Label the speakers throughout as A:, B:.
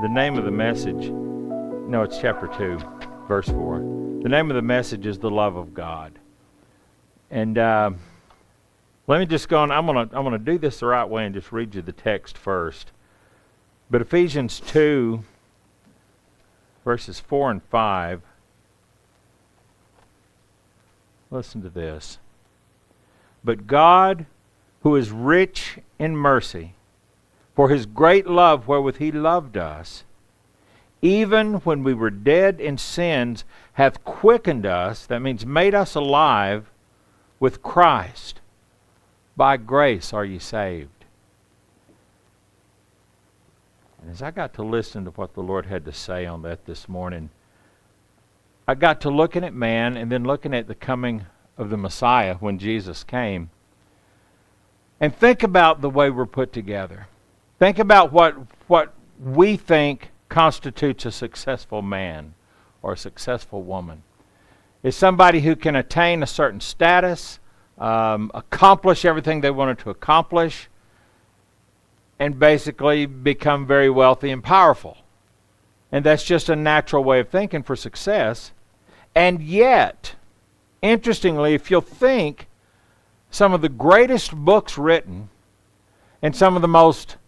A: The name of the message, no, it's chapter 2, verse 4. The name of the message is the love of God. And let me just go on. I'm gonna do this the right way and just read you the text first. But Ephesians 2, verses 4 and 5, listen to this. But God, who is rich in mercy, for his great love wherewith he loved us, even when we were dead in sins, hath quickened us, that means made us alive, with Christ. By grace are ye saved. And as I got to listen to what the Lord had to say on that this morning, I got to looking at man and then looking at the coming of the Messiah when Jesus came. And think about the way we're put together. Think about what we think constitutes a successful man or a successful woman. Is somebody who can attain a certain status, accomplish everything they wanted to accomplish, and basically become very wealthy and powerful. And that's just a natural way of thinking for success. And yet, interestingly, if you'll think, some of the greatest books written and some of the most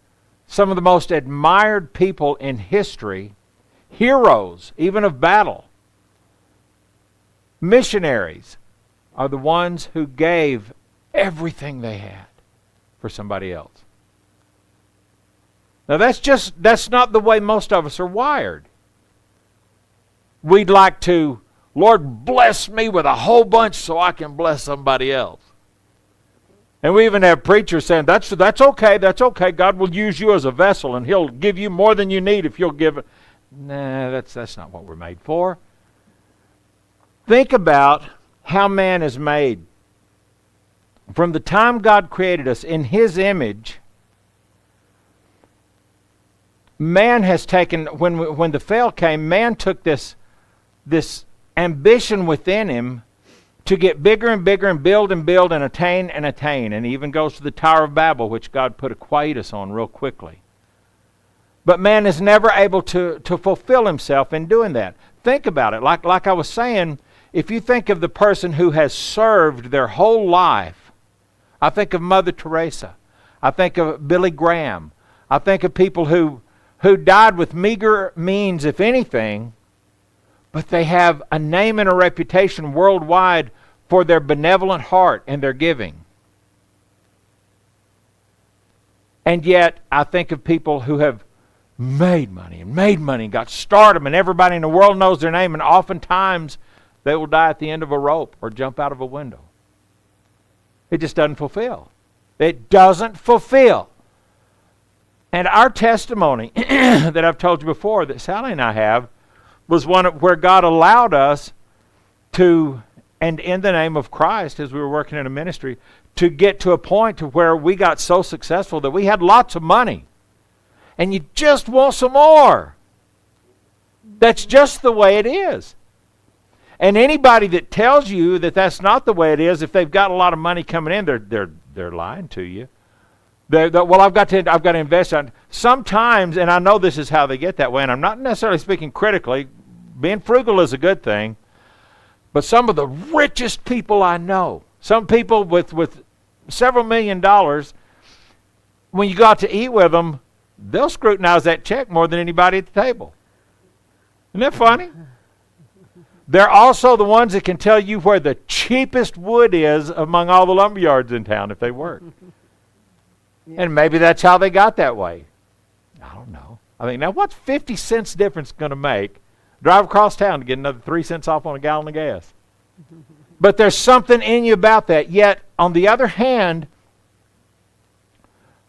A: admired people in history, heroes, even of battle, missionaries, are the ones who gave everything they had for somebody else. Now that's not the way most of us are wired. We'd like to, Lord, bless me with a whole bunch so I can bless somebody else. And we even have preachers saying, that's okay, God will use you as a vessel and he'll give you more than you need if you'll give it. Nah, that's not what we're made for. Think about how man is made. From the time God created us in his image, man has taken, when the fall came, man took this ambition within him to get bigger and bigger and build and attain. And he even goes to the Tower of Babel, which God put a quietus on real quickly. But man is never able to fulfill himself in doing that. Think about it. Like I was saying, if you think of the person who has served their whole life, I think of Mother Teresa. I think of Billy Graham. I think of people who died with meager means, if anything, but they have a name and a reputation worldwide for their benevolent heart and their giving. And yet, I think of people who have made money and got stardom, and everybody in the world knows their name, and oftentimes they will die at the end of a rope or jump out of a window. It just doesn't fulfill. It doesn't fulfill. And our testimony that I've told you before, that Sally and I have, was one where God allowed us to, and in the name of Christ, as we were working in a ministry, to get to a point to where we got so successful that we had lots of money. And you just want some more. That's just the way it is. And anybody that tells you that that's not the way it is, if they've got a lot of money coming in, they're lying to you. Well, I've got to invest on. Sometimes, and I know this is how they get that way, and I'm not necessarily speaking critically. Being frugal is a good thing. But some of the richest people I know, some people with several $1 million, when you go out to eat with them, they'll scrutinize that check more than anybody at the table. Isn't that funny? They're also the ones that can tell you where the cheapest wood is among all the lumber yards in town if they work. Yeah. And maybe that's how they got that way. I don't know. I mean, now what's 50 cents difference going to make? Drive across town to get another 3 cents off on a gallon of gas. But there's something in you about that. Yet, on the other hand,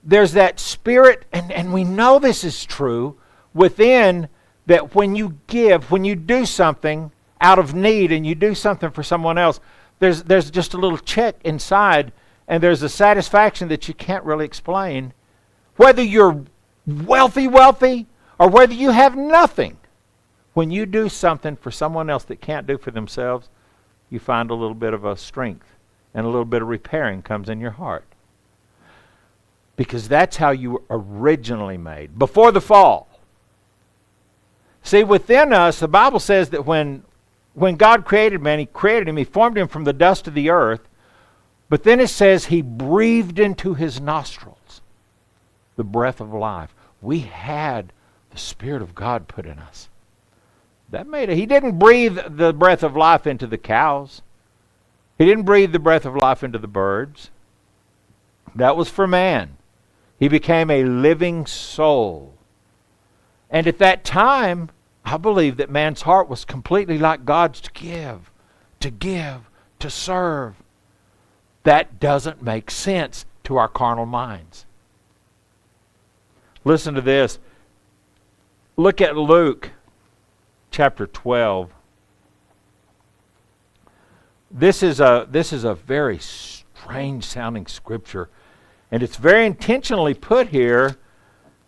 A: there's that spirit, and we know this is true, within that when you give, when you do something out of need and you do something for someone else, there's just a little check inside, and there's a satisfaction that you can't really explain. Whether you're wealthy, or whether you have nothing, when you do something for someone else that can't do for themselves, you find a little bit of a strength and a little bit of repairing comes in your heart. Because that's how you were originally made. Before the fall, See, within us, the Bible says that when God created man, He created him, He formed him from the dust of the earth, but then it says He breathed into his nostrils the breath of life. We had the Spirit of God put in us. He didn't breathe the breath of life into the cows. He didn't breathe the breath of life into the birds. That was for man. He became a living soul. And at that time, I believe that man's heart was completely like God's to give, to serve. That doesn't make sense to our carnal minds. Listen to this. Look at Luke chapter 12. This is a very strange sounding scripture, and it's very intentionally put here,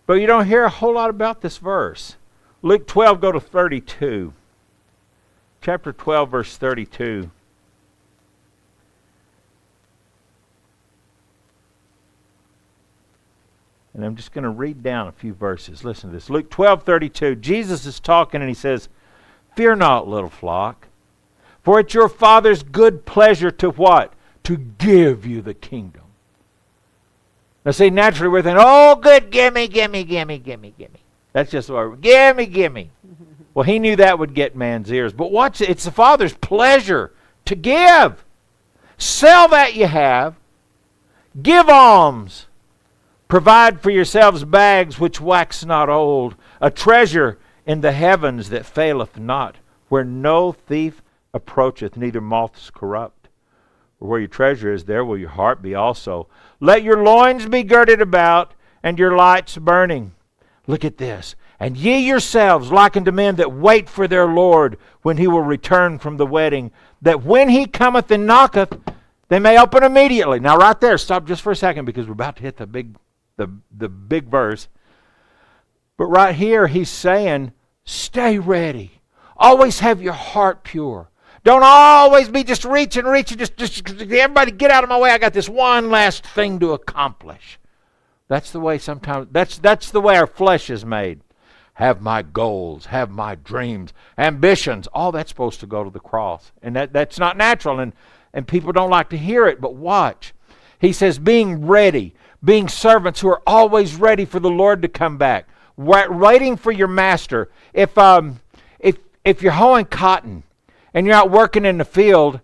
A: but you don't hear a whole lot about this verse. Luke 12, go to 32. Chapter 12, verse 32. And I'm just going to read down a few verses. Listen to this. Luke 12:32. Jesus is talking and He says, "Fear not, little flock, for it's your Father's good pleasure to" what? "To give you the kingdom." Now see, naturally we're thinking, "Oh, good, gimme, gimme, gimme, gimme, gimme." That's just what we're, gimme, gimme. Well, He knew that would get man's ears. But watch it. It's the Father's pleasure to give. Sell that you have. Give alms. Provide for yourselves bags which wax not old, a treasure in the heavens that faileth not, where no thief approacheth, neither moths corrupt. For where your treasure is, there will your heart be also. Let your loins be girded about, and your lights burning. Look at this. And ye yourselves like unto men that wait for their Lord, when He will return from the wedding, that when He cometh and knocketh, they may open immediately. Now right there, stop just for a second, because we're about to hit the big verse. But right here He's saying, stay ready. Always have your heart pure. Don't always be just reaching, just everybody get out of my way. I got this one last thing to accomplish. That's the way sometimes, that's the way our flesh is made. Have my goals, have my dreams, ambitions. All that's supposed to go to the cross. And that's not natural, and people don't like to hear it, but watch. He says being ready, being servants who are always ready for the Lord to come back, waiting for your master. If you're hoeing cotton and you're out working in the field,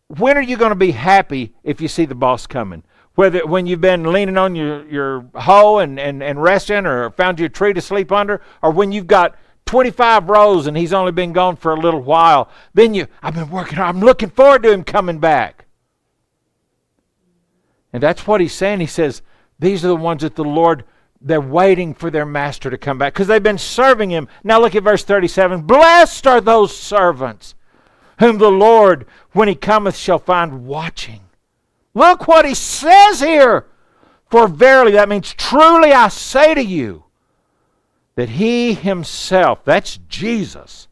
A: when are you going to be happy if you see the boss coming? When you've been leaning on your hoe and resting, or found you a tree to sleep under, or when you've got 25 rows and he's only been gone for a little while, then I've been working hard, I'm looking forward to him coming back. And that's what He's saying. He says, these are the ones that the Lord, they're waiting for their master to come back because they've been serving Him. Now look at verse 37. Blessed are those servants whom the Lord, when He cometh, shall find watching. Look what He says here. For verily, that means truly I say to you, that He Himself, that's Jesus,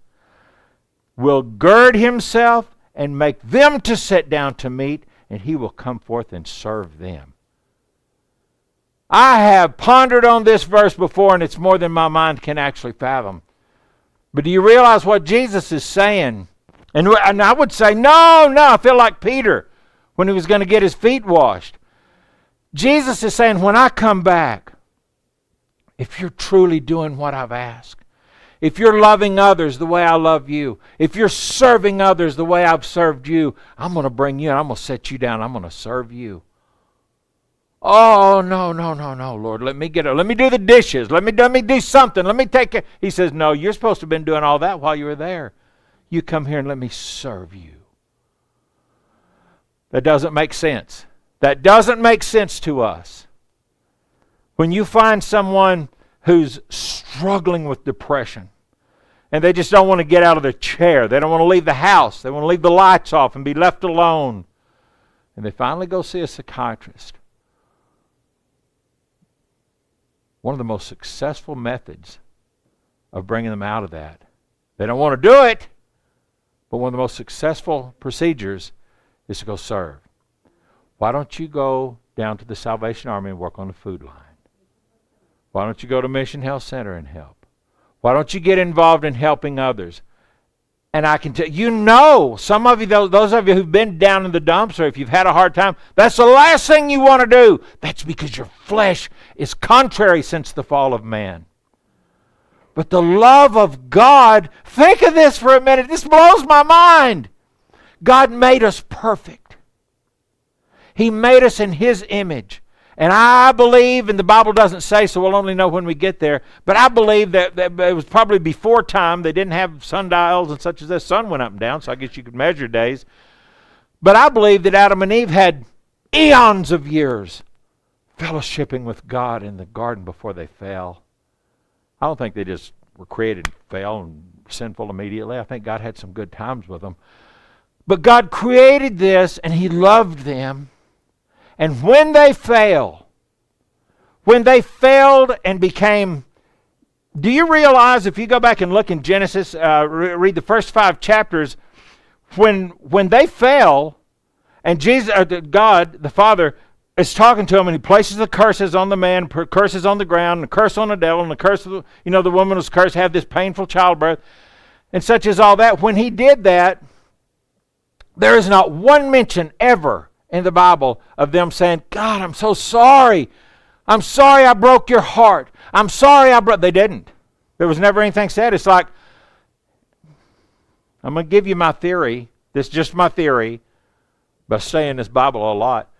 A: will gird Himself and make them to sit down to meat, and He will come forth and serve them. I have pondered on this verse before, and it's more than my mind can actually fathom. But do you realize what Jesus is saying? And I would say, no, I feel like Peter when he was going to get his feet washed. Jesus is saying, when I come back, if you're truly doing what I've asked, if you're loving others the way I love you, if you're serving others the way I've served you, I'm going to bring you in, I'm going to set you down, I'm going to serve you. Oh, no, Lord, let me do the dishes, let me do something, let me take it. He says, no, you're supposed to have been doing all that while you were there. You come here and let me serve you. That doesn't make sense. That doesn't make sense to us. When you find someone who's struggling with depression and they just don't want to get out of their chair, they don't want to leave the house, they want to leave the lights off and be left alone, and they finally go see a psychiatrist, one of the most successful methods of bringing them out of that, they don't want to do it, but one of the most successful procedures is to go serve. Why don't you go down to the Salvation Army and work on the food line? Why don't you go to Mission Health Center and help? Why don't you get involved in helping others? And I can tell you, some of you, those of you who've been down in the dumps, or if you've had a hard time, that's the last thing you want to do. That's because your flesh is contrary since the fall of man. But the love of God, think of this for a minute. This blows my mind. God made us perfect. He made us in His image. And I believe, and the Bible doesn't say, so we'll only know when we get there, but I believe that it was probably before time. They didn't have sundials and such as this. Sun went up and down, so I guess you could measure days. But I believe that Adam and Eve had eons of years fellowshipping with God in the garden before they fell. I don't think they just were created, fell, and sinful immediately. I think God had some good times with them. But God created this, and He loved them. And when they failed and became, do you realize, if you go back and look in Genesis, read the first 5 chapters, when they fell, and God, the Father, is talking to them, and He places the curses on the man, curses on the ground, and a curse on the devil, and the curse of the woman was cursed, have this painful childbirth, and such as all that. When He did that, there is not one mention ever in the Bible of them saying, God, I'm so sorry. I'm sorry I broke your heart. I'm sorry They didn't. There was never anything said. It's like, I'm going to give you my theory. This is just my theory, but I stay in this Bible a lot.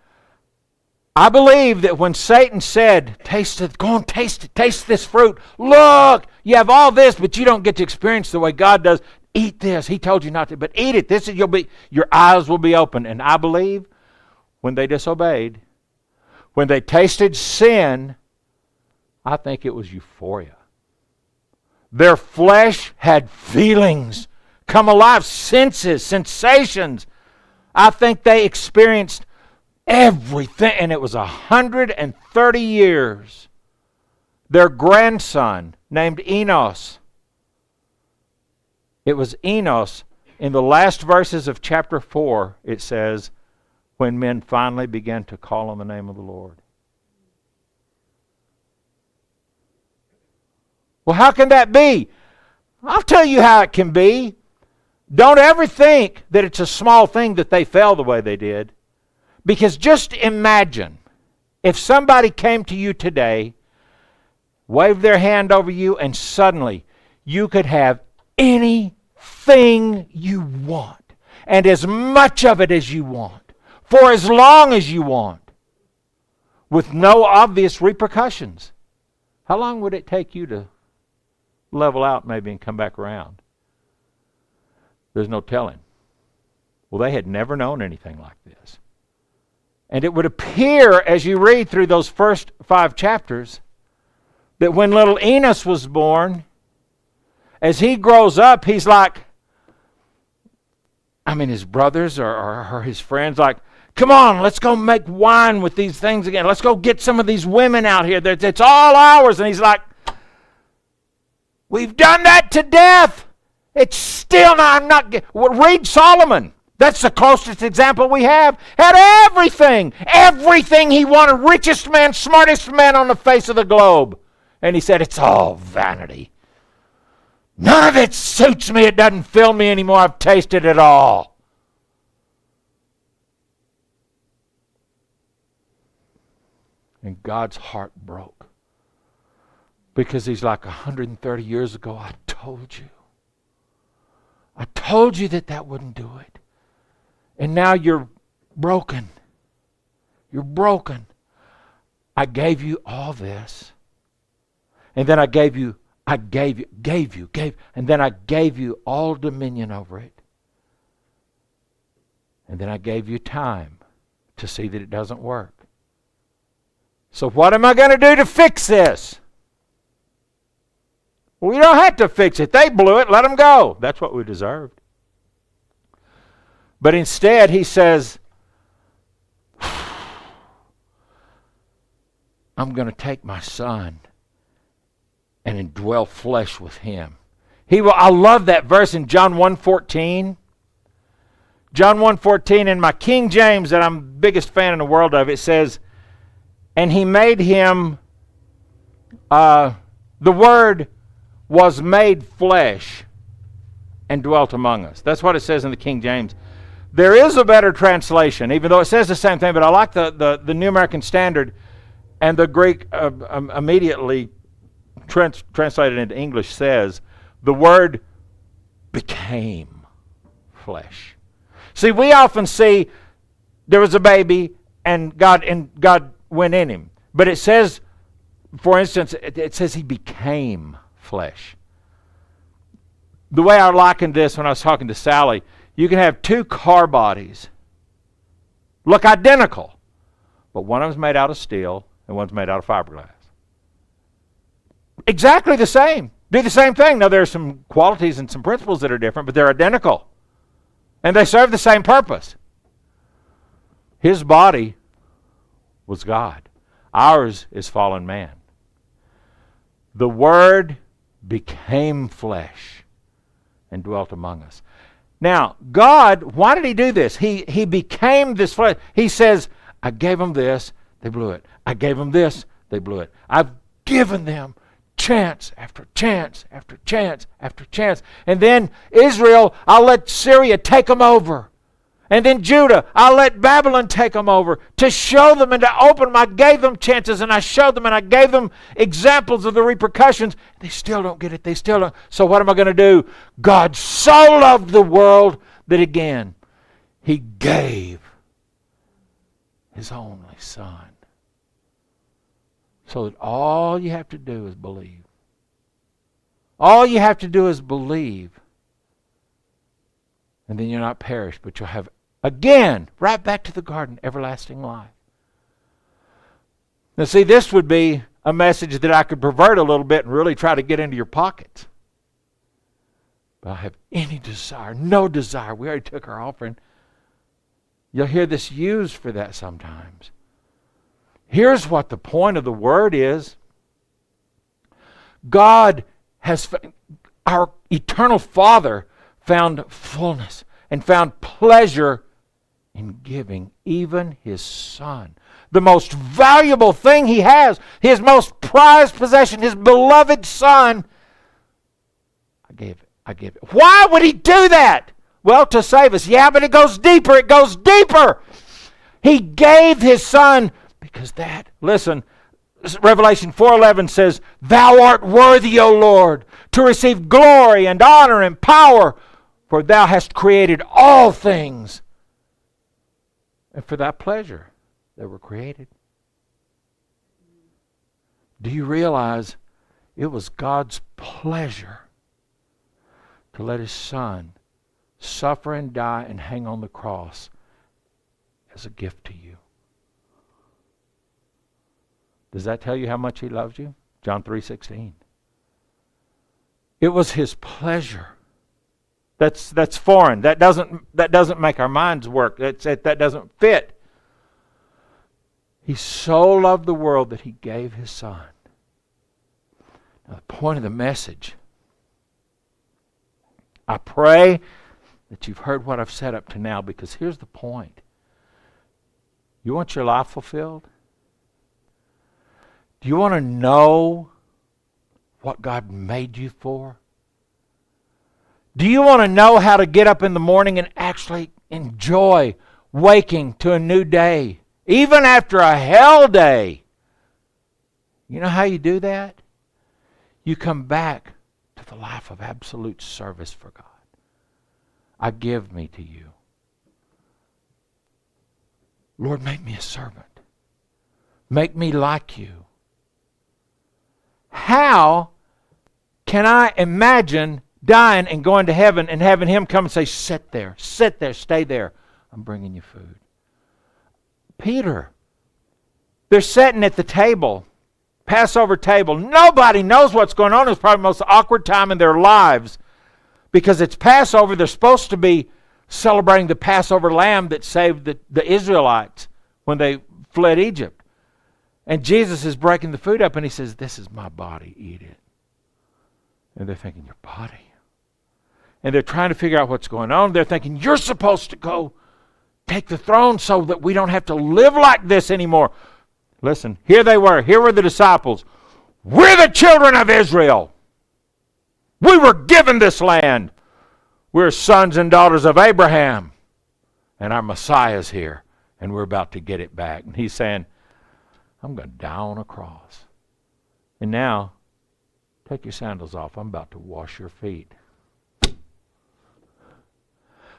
A: I believe that when Satan said, taste it, go and taste it, taste this fruit. Look, you have all this, but you don't get to experience the way God does. Eat this. He told you not to, but eat it. Your eyes will be open. And I believe when they disobeyed, when they tasted sin, I think it was euphoria. Their flesh had feelings come alive, senses, sensations. I think they experienced everything, and it was 130 years. Their grandson, named Enos, it was Enos, in the last verses of chapter 4, it says, when men finally began to call on the name of the Lord. Well, how can that be? I'll tell you how it can be. Don't ever think that it's a small thing that they fell the way they did. Because just imagine if somebody came to you today, waved their hand over you, and suddenly you could have anything you want, and as much of it as you want, for as long as you want, with no obvious repercussions. How long would it take you to level out maybe and come back around? There's no telling. Well, they had never known anything like this. And it would appear, as you read through those first 5 chapters, that when little Enos was born, as he grows up, he's like, his brothers or his friends, like, come on, let's go make wine with these things again. Let's go get some of these women out here. It's all ours. And he's like, we've done that to death. It's still not, I'm not, read Solomon. That's the closest example we have. Had everything he wanted, richest man, smartest man on the face of the globe. And he said, it's all vanity. None of it suits me. It doesn't fill me anymore. I've tasted it all. And God's heart broke. Because he's like, 130 years ago, I told you. I told you that wouldn't do it. And now you're broken. You're broken. I gave you all this. And then and then I gave you all dominion over it. And then I gave you time to see that it doesn't work. So what am I going to do to fix this? Well, we don't have to fix it. They blew it. Let them go. That's what we deserved. But instead, he says, I'm going to take my son and indwell flesh with him. I love that verse in John 1:14. John 1:14, in my King James, that I'm the biggest fan in the world of, it says, and he made him, the word was made flesh and dwelt among us. That's what it says in the King James. There is a better translation, even though it says the same thing, but I like the New American Standard, and the Greek immediately translated into English says, the word became flesh. See, we often see there was a baby and God went in him. But it says, for instance, it says he became flesh. The way I likened this when I was talking to Sally, you can have two car bodies, look identical, but one of them's made out of steel and one's made out of fiberglass. Exactly the same. Do the same thing. Now, there are some qualities and some principles that are different, but they're identical. And they serve the same purpose. His body was God. Ours is fallen man. The Word became flesh and dwelt among us. Now, God, why did he do this? He became this flesh. He says, I gave them this, they blew it. I gave them this, they blew it. I've given them chance after chance after chance after chance. And then Israel, I'll let Syria take them over. And then Judah, I'll let Babylon take them over to show them and to open them. I gave them chances and I showed them and I gave them examples of the repercussions. They still don't get it. They still don't. So what am I going to do? God so loved the world that again, he gave his only Son. So that all you have to do is believe. All you have to do is believe. And then you'll not perish, but you'll have, again, right back to the garden, everlasting life. Now see, this would be a message that I could pervert a little bit and really try to get into your pockets. But I have any desire, no desire. We already took our offering. You'll hear this used for that sometimes. Here's what the point of the word is. God has, our eternal Father, found fullness and found pleasure in giving even his Son. The most valuable thing he has, his most prized possession, his beloved Son. I gave it. Why would he do that? Well, to save us. Yeah, but it goes deeper. It goes deeper. He gave his Son because that, listen, Revelation 4:11 says, Thou art worthy, O Lord, to receive glory and honor and power, for thou hast created all things, and for thy pleasure they were created. Do you realize it was God's pleasure to let his Son suffer and die and hang on the cross as a gift to you? Does that tell you how much he loves you? John 3:16. It was his pleasure. That's foreign. That doesn't make our minds work. That doesn't fit. He so loved the world that he gave his Son. Now, the point of the message, I pray that you've heard what I've said up to now, because here's the point. You want your life fulfilled? Do you want to know what God made you for? Do you want to know how to get up in the morning and actually enjoy waking to a new day, even after a hell day? You know how you do that? You come back to the life of absolute service for God. I give me to you. Lord, make me a servant. Make me like you. How can I imagine dying and going to heaven and having him come and say, sit there, stay there. I'm bringing you food. Peter, they're sitting at the table, Passover table. Nobody knows what's going on. It's probably the most awkward time in their lives because it's Passover. They're supposed to be celebrating the Passover lamb that saved the Israelites when they fled Egypt. And Jesus is breaking the food up and he says, this is my body, eat it. And they're thinking, your body? And they're trying to figure out what's going on. They're thinking, you're supposed to go take the throne so that we don't have to live like this anymore. Listen, here they were. Here were the disciples. We're the children of Israel. We were given this land. We're sons and daughters of Abraham. And our Messiah's here. And we're about to get it back. And he's saying, I'm going to die on a cross. And now, take your sandals off. I'm about to wash your feet.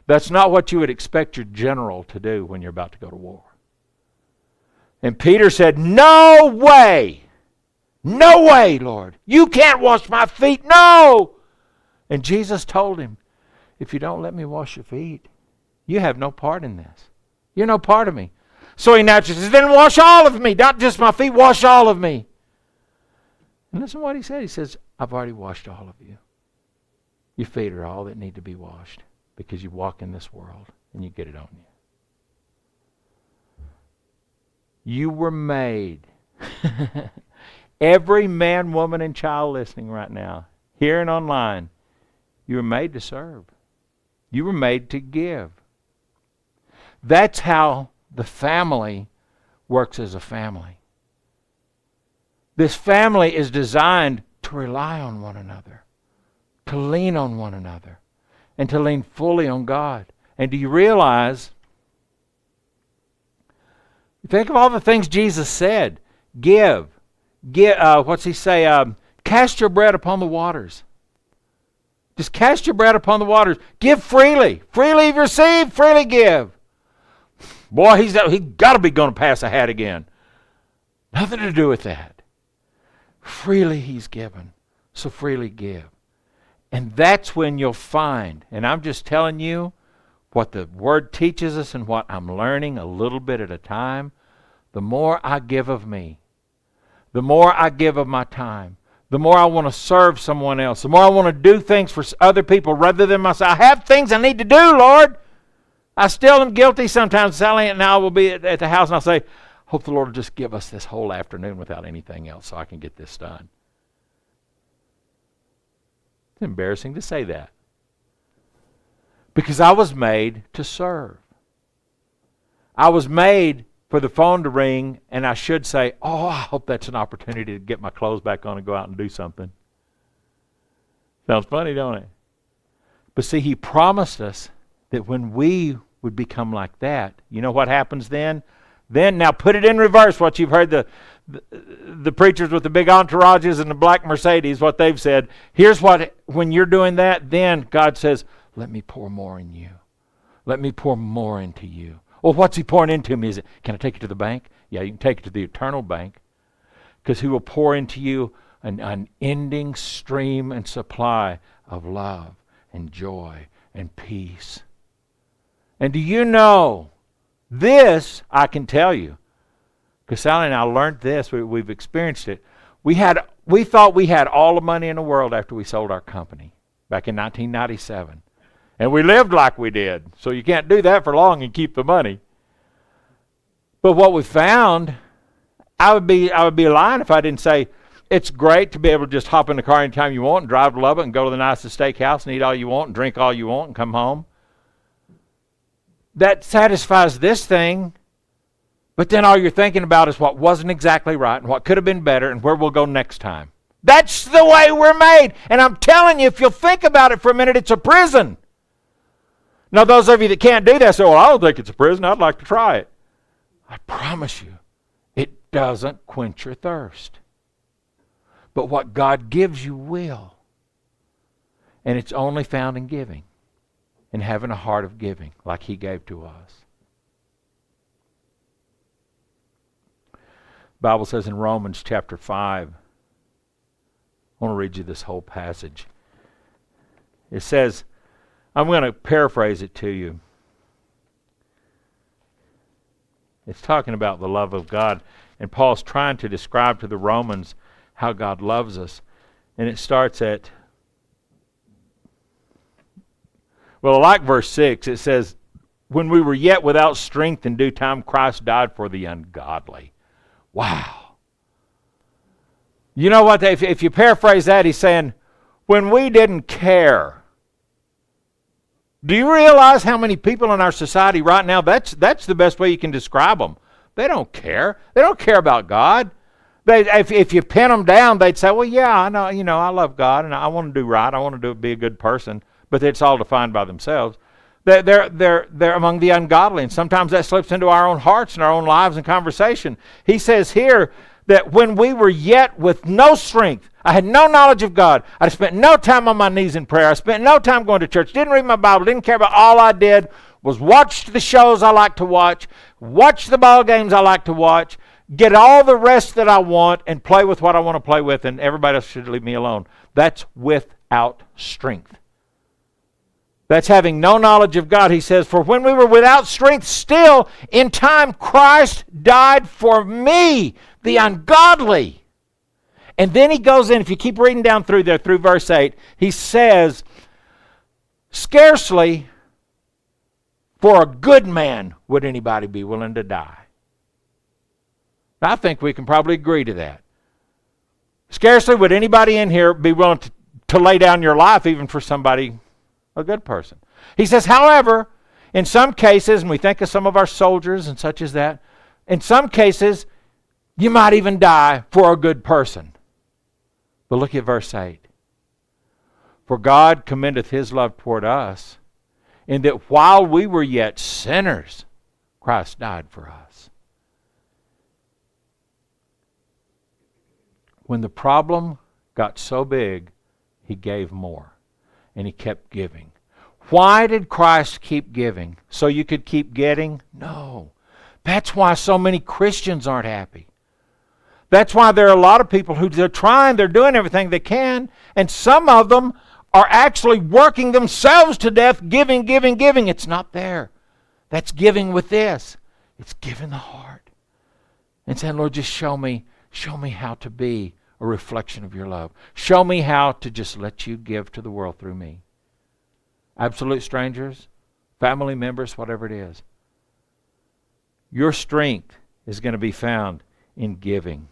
A: That's not what you would expect your general to do when you're about to go to war. And Peter said, no way. No way, Lord. You can't wash my feet. No. And Jesus told him, if you don't let me wash your feet, you have no part in this. You're no part of me. So he naturally says, then wash all of me. Not just my feet, wash all of me. And listen to what he said. He says, I've already washed all of you. Your feet are all that need to be washed because you walk in this world and you get it on you. You were made. Every man, woman, and child listening right now, here and online, you were made to serve. You were made to give. That's how the family works as a family. This family is designed to rely on one another, to lean on one another, and to lean fully on God. And do you realize, think of all the things Jesus said. Give. What's he say? Cast your bread upon the waters. Just cast your bread upon the waters. Give freely. Freely you've received, freely give. Boy, he's got to be going to pass a hat again. Nothing to do with that. Freely he's given, so freely give. And that's when you'll find, and I'm just telling you what the Word teaches us and what I'm learning a little bit at a time, the more I give of me, the more I give of my time, the more I want to serve someone else, the more I want to do things for other people rather than myself. I have things I need to do, Lord. I still am guilty sometimes. Sally and I will be at the house and I'll say, hope the Lord will just give us this whole afternoon without anything else so I can get this done. It's embarrassing to say that. Because I was made to serve. I was made for the phone to ring and I should say, oh, I hope that's an opportunity to get my clothes back on and go out and do something. Sounds funny, don't it? But see, He promised us that when we would become like that, you know what happens then? Then, now put it in reverse, what you've heard the preachers with the big entourages and the black Mercedes, what they've said. Here's what, when you're doing that, then God says, let me pour more in you. Let me pour more into you. Well, what's He pouring into me? Is it, can I take it to the bank? Yeah, you can take it to the eternal bank. Because He will pour into you an unending stream and supply of love and joy and peace. And do you know, this I can tell you, because Sally and I learned this, we've experienced it. We thought we had all the money in the world after we sold our company back in 1997. And we lived like we did. So you can't do that for long and keep the money. But what we found, I would be lying if I didn't say, it's great to be able to just hop in the car anytime you want and drive to Lubbock and go to the nicest steakhouse and eat all you want and drink all you want and come home. That satisfies this thing, but then all you're thinking about is what wasn't exactly right and what could have been better and where we'll go next time. That's the way we're made. And I'm telling you, if you'll think about it for a minute, it's a prison. Now, those of you that can't do that say, well, I don't think it's a prison. I'd like to try it. I promise you, it doesn't quench your thirst. But what God gives you will. And it's only found in giving. And having a heart of giving like He gave to us. The Bible says in Romans chapter 5, I want to read you this whole passage. It says, I'm going to paraphrase it to you. It's talking about the love of God. And Paul's trying to describe to the Romans how God loves us. And it starts at, well, like verse 6, it says, when we were yet without strength in due time, Christ died for the ungodly. Wow. You know what? If you paraphrase that, he's saying, when we didn't care. Do you realize how many people in our society right now, that's the best way you can describe them. They don't care. They don't care about God. If you pin them down, they'd say, well, yeah, I know, I love God and I want to do right. I want to be a good person. But it's all defined by themselves. They're among the ungodly. And sometimes that slips into our own hearts and our own lives and conversation. He says here that when we were yet with no strength, I had no knowledge of God. I spent no time on my knees in prayer. I spent no time going to church. Didn't read my Bible. Didn't care about. All I did was watch the shows I like to watch the ball games I like to watch, get all the rest that I want, and play with what I want to play with, and everybody else should leave me alone. That's without strength. That's having no knowledge of God. He says, for when we were without strength, still in time Christ died for me, the ungodly. And then he goes in, if you keep reading down through there, through verse 8, he says, scarcely for a good man would anybody be willing to die. I think we can probably agree to that. Scarcely would anybody in here be willing to lay down your life even for somebody, a good person. He says, however, in some cases, and we think of some of our soldiers and such as that, in some cases, you might even die for a good person. But look at verse 8. For God commendeth his love toward us, in that while we were yet sinners, Christ died for us. When the problem got so big, he gave more. And he kept giving. Why did Christ keep giving? So you could keep getting? No. That's why so many Christians aren't happy. That's why there are a lot of people who they're trying, they're doing everything they can, and some of them are actually working themselves to death, giving. It's not there. That's giving with this. It's giving the heart. And saying, Lord, just show me how to be a reflection of your love. Show me how to just let you give to the world through me. Absolute strangers, family members, whatever it is. Your strength is going to be found in giving.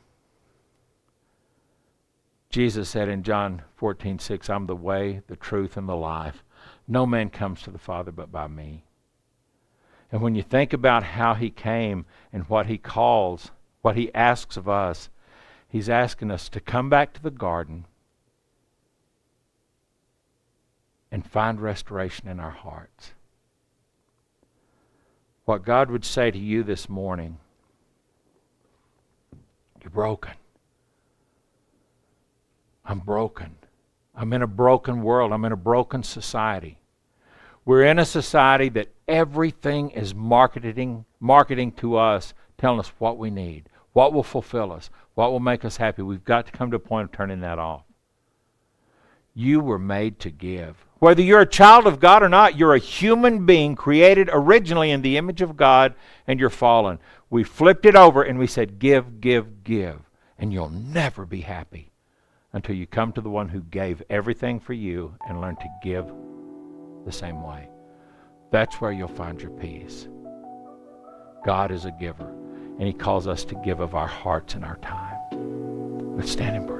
A: Jesus said in John 14:6, I'm the way, the truth, and the life. No man comes to the Father but by me. And when you think about how he came and what he calls, what he asks of us, he's asking us to come back to the garden and find restoration in our hearts. What God would say to you this morning, you're broken. I'm broken. I'm in a broken world. I'm in a broken society. We're in a society that everything is marketing to us, telling us what we need, what will fulfill us, what will make us happy. We've got to come to a point of turning that off. You were made to give. Whether you're a child of God or not, you're a human being created originally in the image of God, and you're fallen. We flipped it over and we said, give. And you'll never be happy until you come to the one who gave everything for you and learn to give the same way. That's where you'll find your peace. God is a giver, and he calls us to give of our hearts and our time. Let's stand and pray.